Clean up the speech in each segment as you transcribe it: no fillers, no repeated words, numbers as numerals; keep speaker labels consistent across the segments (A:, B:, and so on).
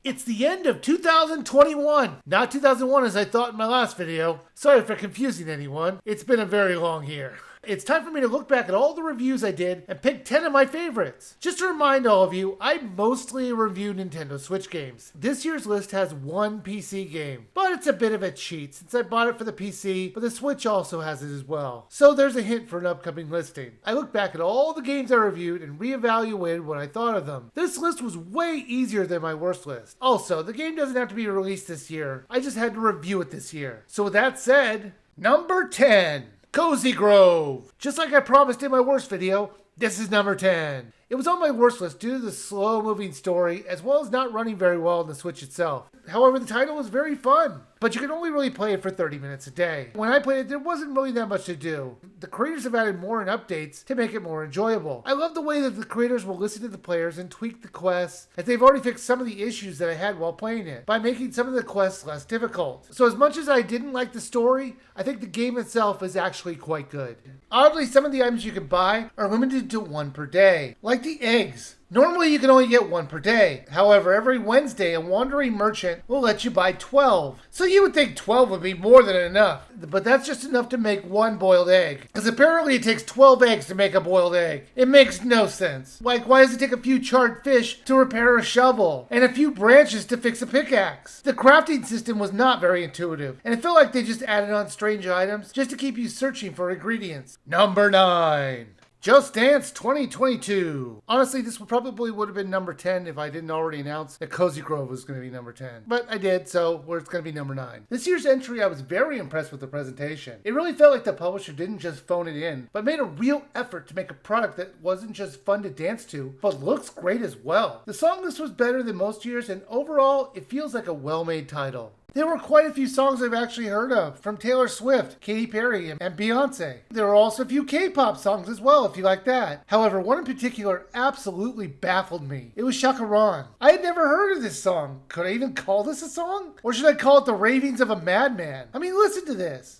A: It's the end of 2021, not 2001 as I thought in my last video. Sorry for confusing anyone. It's been a very long year. It's time for me to look back at all the reviews I did and pick 10 of my favorites. Just to remind all of you, I mostly review Nintendo Switch games. This year's list has one PC game, but it's a bit of a cheat since I bought it for the PC, but the Switch also has it as well. So there's a hint for an upcoming listing. I looked back at all the games I reviewed and reevaluated what I thought of them. This list was way easier than my worst list. Also, the game doesn't have to be released this year. I just had to review it this year. So with that said, number 10. Cozy Grove. Just like I promised in my worst video, this is number 10. It was on my worst list due to the slow-moving story, as well as not running very well on the Switch itself. However, the title was very fun, but you can only really play it for 30 minutes a day. When I played it, there wasn't really that much to do. The creators have added more in updates to make it more enjoyable. I love the way that the creators will listen to the players and tweak the quests, as they've already fixed some of the issues that I had while playing it, by making some of the quests less difficult. So as much as I didn't like the story, I think the game itself is actually quite good. Oddly, some of the items you can buy are limited to one per day, like the eggs. Normally you can only get one per day. However, every Wednesday a wandering merchant will let you buy 12. So you would think 12 would be more than enough. But that's just enough to make one boiled egg. Because apparently it takes 12 eggs to make a boiled egg. It makes no sense. Like, why does it take a few charred fish to repair a shovel? And a few branches to fix a pickaxe? The crafting system was not very intuitive. And it felt like they just added on strange items just to keep you searching for ingredients. Number 9. Just Dance 2022. Honestly, this probably would have been number 10 if I didn't already announce that Cozy Grove was going to be number 10. But I did, so it's going to be number 9. This year's entry, I was very impressed with the presentation. It really felt like the publisher didn't just phone it in, but made a real effort to make a product that wasn't just fun to dance to, but looks great as well. The song list was better than most years, and overall, it feels like a well-made title. There were quite a few songs I've actually heard of, from Taylor Swift, Katy Perry, and Beyonce. There were also a few K-pop songs as well, if you like that. However, one in particular absolutely baffled me. It was Shaka Khan. I had never heard of this song. Could I even call this a song? Or should I call it the ravings of a madman? I mean, listen to this.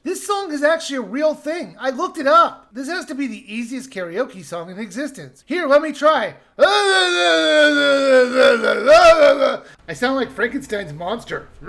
A: This song is actually a real thing. I looked it up. This has to be the easiest karaoke song in existence. Here, let me try. I sound like Frankenstein's monster. I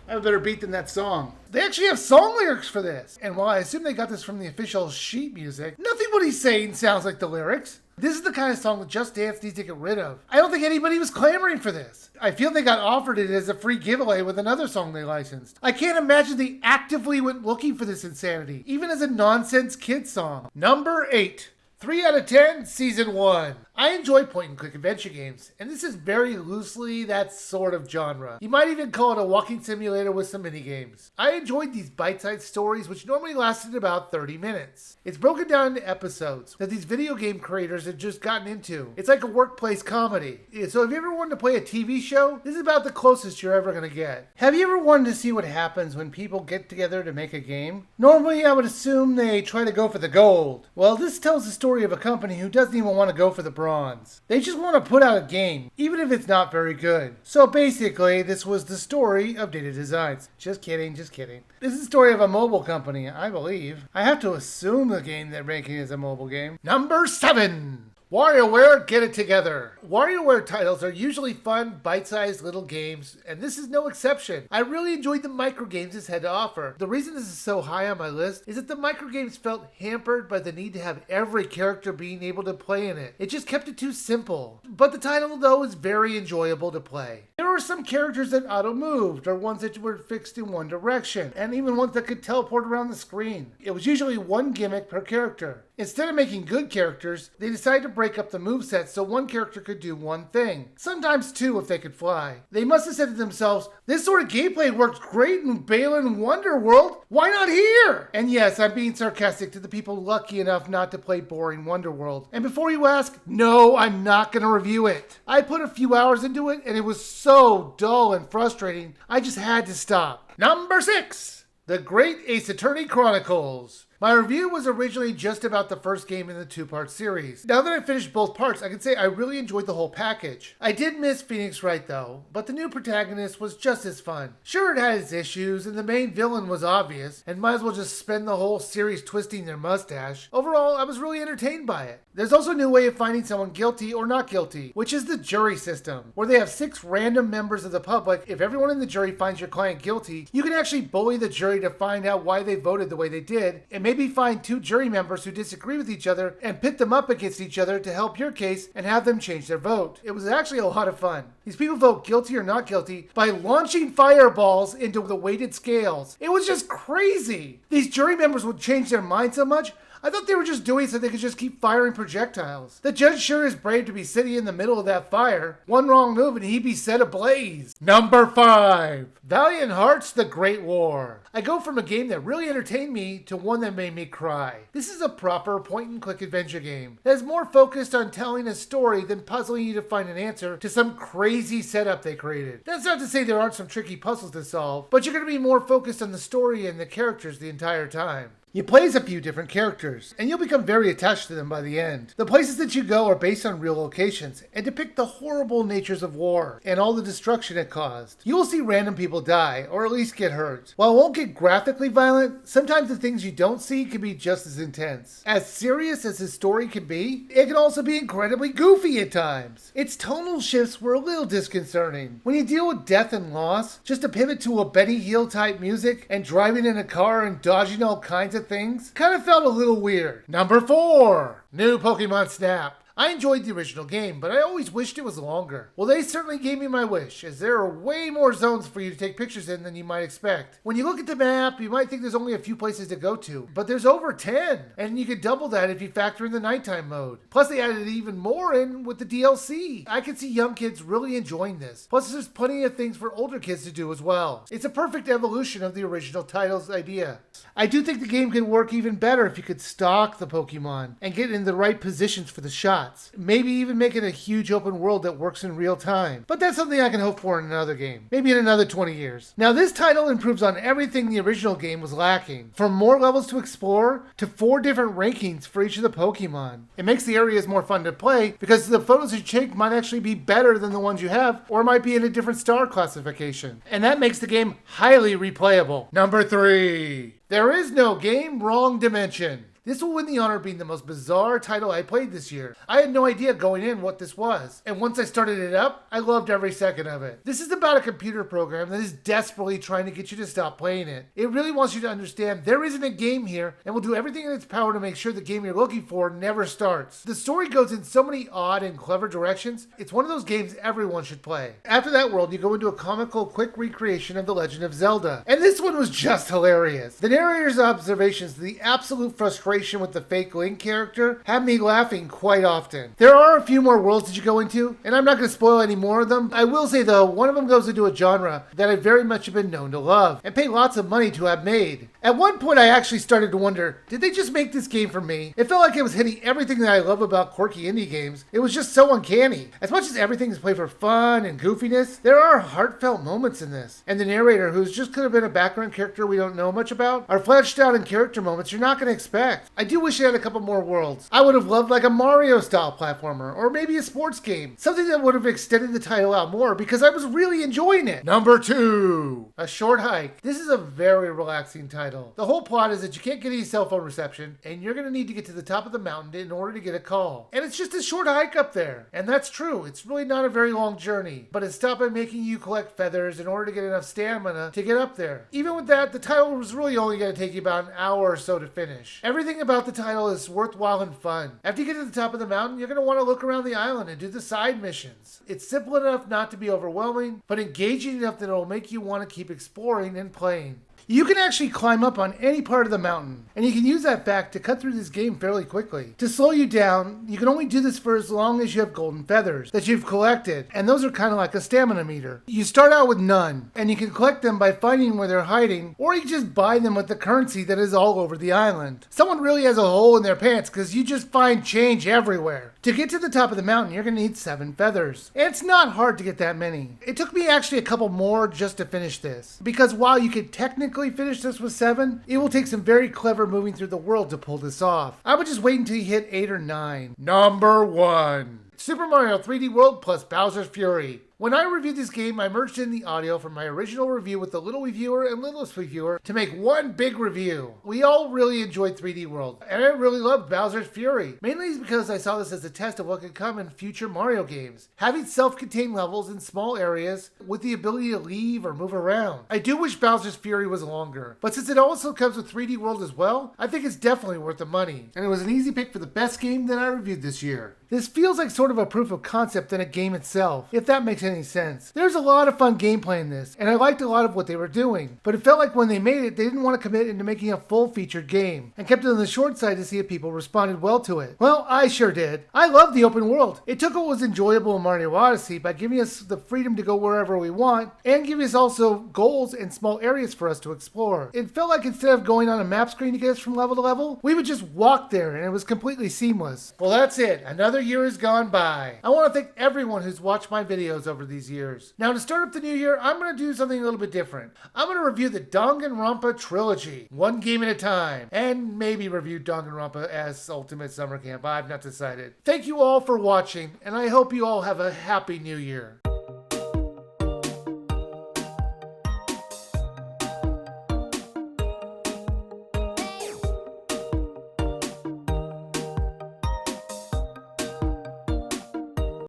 A: have a better beat than that song. They actually have song lyrics for this. And while I assume they got this from the official sheet music, nothing what he's saying sounds like the lyrics. This is the kind of song that Just Dance needs to get rid of. I don't think anybody was clamoring for this. I feel they got offered it as a free giveaway with another song they licensed. I can't imagine they actively went looking for this insanity, even as a nonsense kid song. Number 8. 3 out of 10, Season 1. I enjoy point-and-click adventure games, and this is very loosely that sort of genre. You might even call it a walking simulator with some minigames. I enjoyed these bite-sized stories, which normally lasted about 30 minutes. It's broken down into episodes that these video game creators have just gotten into. It's like a workplace comedy. So if you ever wanted to play a TV show, this is about the closest you're ever going to get. Have you ever wanted to see what happens when people get together to make a game? Normally, I would assume they try to go for the gold. Well, this tells the story of a company who doesn't even want to go for the bronze. They just want to put out a game, even if it's not very good. So basically, this was the story of Data Designs. Just kidding, just kidding. This is the story of a mobile company, I believe. I have to assume the game they're making is a mobile game. Number 7. WarioWare, Get It Together. WarioWare titles are usually fun, bite-sized little games, and this is no exception. I really enjoyed the microgames this had to offer. The reason this is so high on my list is that the microgames felt hampered by the need to have every character being able to play in it. It just kept it too simple. But the title, though, is very enjoyable to play. There were some characters that auto-moved, or ones that were fixed in one direction, and even ones that could teleport around the screen. It was usually one gimmick per character. Instead of making good characters, they decided to break up the moveset so one character could do one thing. Sometimes two if they could fly. They must have said to themselves, this sort of gameplay worked great in Balan Wonderworld. Why not here? And yes, I'm being sarcastic to the people lucky enough not to play boring Wonderworld. And before you ask, no, I'm not going to review it. I put a few hours into it and it was so dull and frustrating, I just had to stop. Number 6. The Great Ace Attorney Chronicles. My review was originally just about the first game in the two-part series. Now that I finished both parts, I can say I really enjoyed the whole package. I did miss Phoenix Wright though, but the new protagonist was just as fun. Sure, it had its issues, and the main villain was obvious, and might as well just spend the whole series twisting their mustache. Overall, I was really entertained by it. There's also a new way of finding someone guilty or not guilty, which is the jury system, where they have 6 random members of the public. If everyone in the jury finds your client guilty, you can actually bully the jury to find out why they voted the way they did, and maybe find 2 jury members who disagree with each other and pit them up against each other to help your case and have them change their vote. It was actually a lot of fun. These people vote guilty or not guilty by launching fireballs into the weighted scales. It was just crazy. These jury members would change their mind so much, I thought they were just doing it so they could just keep firing projectiles. The judge sure is brave to be sitting in the middle of that fire. One wrong move and he'd be set ablaze. Number 5. Valiant Hearts: The Great War. I go from a game that really entertained me to one that made me cry. This is a proper point-and-click adventure game that is more focused on telling a story than puzzling you to find an answer to some crazy setup they created. That's not to say there aren't some tricky puzzles to solve, but you're going to be more focused on the story and the characters the entire time. You play as a few different characters, and you'll become very attached to them by the end. The places that you go are based on real locations, and depict the horrible natures of war, and all the destruction it caused. You will see random people die, or at least get hurt. While it won't get graphically violent, sometimes the things you don't see can be just as intense. As serious as his story can be, it can also be incredibly goofy at times. Its tonal shifts were a little disconcerting. When you deal with death and loss, just to pivot to a Benny Hill type music, and driving in a car and dodging all kinds of things kind of felt a little weird. Number 4. New Pokemon Snap. I enjoyed the original game, but I always wished it was longer. Well, they certainly gave me my wish, as there are way more zones for you to take pictures in than you might expect. When you look at the map, you might think there's only a few places to go to, but there's over 10, and you could double that if you factor in the nighttime mode. Plus, they added even more in with the DLC. I could see young kids really enjoying this. Plus, there's plenty of things for older kids to do as well. It's a perfect evolution of the original title's idea. I do think the game could work even better if you could stalk the Pokemon and get in the right positions for the shots. Maybe even make it a huge open world that works in real time. But that's something I can hope for in another game. Maybe in another 20 years. Now this title improves on everything the original game was lacking. From more levels to explore, to 4 different rankings for each of the Pokemon. It makes the areas more fun to play, because the photos you take might actually be better than the ones you have, or might be in a different star classification. And that makes the game highly replayable. Number 3. There is no game, wrong dimension. This will win the honor of being the most bizarre title I played this year. I had no idea going in what this was, and once I started it up, I loved every second of it. This is about a computer program that is desperately trying to get you to stop playing it. It really wants you to understand there isn't a game here, and will do everything in its power to make sure the game you're looking for never starts. The story goes in so many odd and clever directions, it's one of those games everyone should play. After that world, you go into a comical, quick recreation of The Legend of Zelda, and this one was just hilarious. The narrator's observations, the absolute frustration with the fake Link character had me laughing quite often. There are a few more worlds that you go into, and I'm not going to spoil any more of them. I will say though, one of them goes into a genre that I very much have been known to love, and pay lots of money to have made. At one point I actually started to wonder, did they just make this game for me? It felt like it was hitting everything that I love about quirky indie games. It was just so uncanny. As much as everything is played for fun and goofiness, there are heartfelt moments in this. And the narrator, who's just could have been a background character we don't know much about, are fleshed out in character moments you're not going to expect. I do wish it had a couple more worlds. I would have loved like a Mario style platformer, or maybe a sports game. Something that would have extended the title out more, because I was really enjoying it. Number 2. A Short Hike. This is a very relaxing title. The whole plot is that you can't get any cell phone reception, and you're going to need to get to the top of the mountain in order to get a call. And it's just a short hike up there. And that's true. It's really not a very long journey, but it's stopped by making you collect feathers in order to get enough stamina to get up there. Even with that, the title was really only going to take you about an hour or so to finish. Everything about the title is worthwhile and fun. After you get to the top of the mountain, you're going to want to look around the island and do the side missions. It's simple enough not to be overwhelming, but engaging enough that it'll make you want to keep exploring and playing. You can actually climb up on any part of the mountain, and you can use that fact to cut through this game fairly quickly. To slow you down, you can only do this for as long as you have golden feathers that you've collected, and those are kind of like a stamina meter. You start out with none, and you can collect them by finding where they're hiding, or you can just buy them with the currency that is all over the island. Someone really has a hole in their pants because you just find change everywhere. To get to the top of the mountain, you're going to need 7 feathers. And it's not hard to get that many. It took me actually a couple more just to finish this, because while you could technically quickly finish this with 7, it will take some very clever moving through the world to pull this off. I would just wait until you hit 8 or 9. Number 1. Super Mario 3D World plus Bowser's Fury. When I reviewed this game, I merged in the audio from my original review with the Little Wiiviewer and Littlest Wiiviewer to make one big review. We all really enjoyed 3D World, and I really loved Bowser's Fury, mainly because I saw this as a test of what could come in future Mario games. Having self-contained levels in small areas with the ability to leave or move around. I do wish Bowser's Fury was longer, but since it also comes with 3D World as well, I think it's definitely worth the money, and it was an easy pick for the best game that I reviewed this year. This feels like sort of a proof of concept than a game itself, if that makes any sense. There's a lot of fun gameplay in this, and I liked a lot of what they were doing, but it felt like when they made it, they didn't want to commit into making a full-featured game, and kept it on the short side to see if people responded well to it. Well, I sure did. I love the open world. It took what was enjoyable in Mario Odyssey by giving us the freedom to go wherever we want, and giving us also goals and small areas for us to explore. It felt like instead of going on a map screen to get us from level to level, we would just walk there, and it was completely seamless. Well, that's it. Another year has gone by. I want to thank everyone who's watched my videos over these years. Now, to start up the new year, I'm going to do something a little bit different. I'm going to review the Danganronpa trilogy, one game at a time, and maybe review Danganronpa as Ultimate Summer Camp. I've not decided. Thank you all for watching, and I hope you all have a happy new year.